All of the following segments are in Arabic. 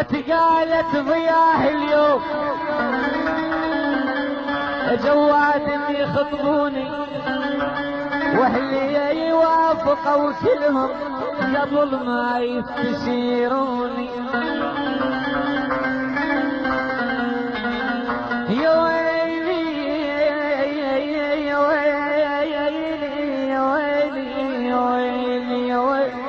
وجت قالت ضياه اليوم جواد يخطبوني واهلي يوافقوا كلهم قبل ما يستشيروني. يا ويلي يا ويلي يا ويلي يا ويلي يا ويلي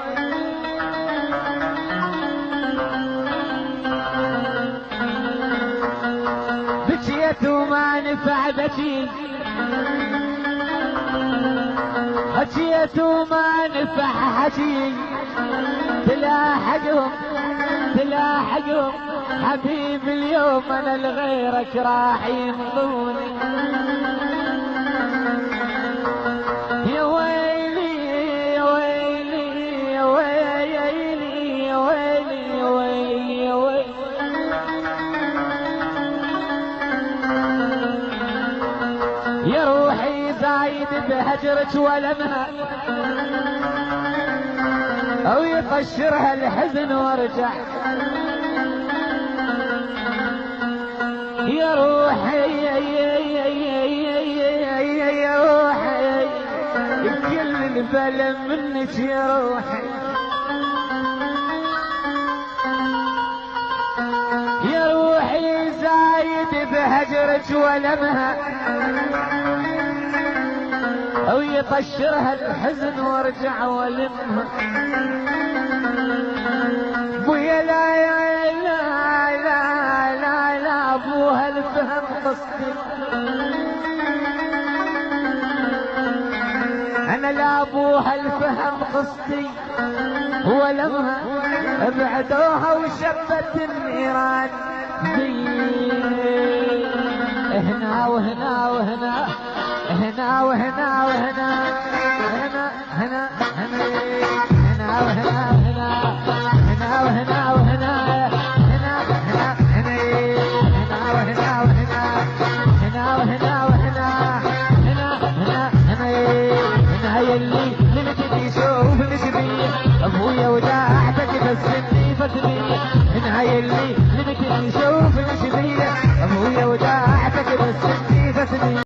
بكيت وما نفع بكي حكيت وما نفع حكي تلاحقهم حبيب اليوم انا لغيرك راح ينظوني. يا ويلي يا ويلي يا ويلي يا ويلي يا ويلي يا ويلي يا روحي زايد بهجرك ولمها او يقشرها الحزن وارجع. يا روحي يا روحي كل البلا منك يا روحي. يا روحي زايد بهجرك ولمها او يطشرها الحزن وارجع ولمها. بويا لا لا لا لا لا ابوها الفهم قصدي انا لا ابوها الفهم قصدي ولمها ابعدوها وشبت النيران هنا وهنا وهنا هنا وهنا وهنا هنا هنا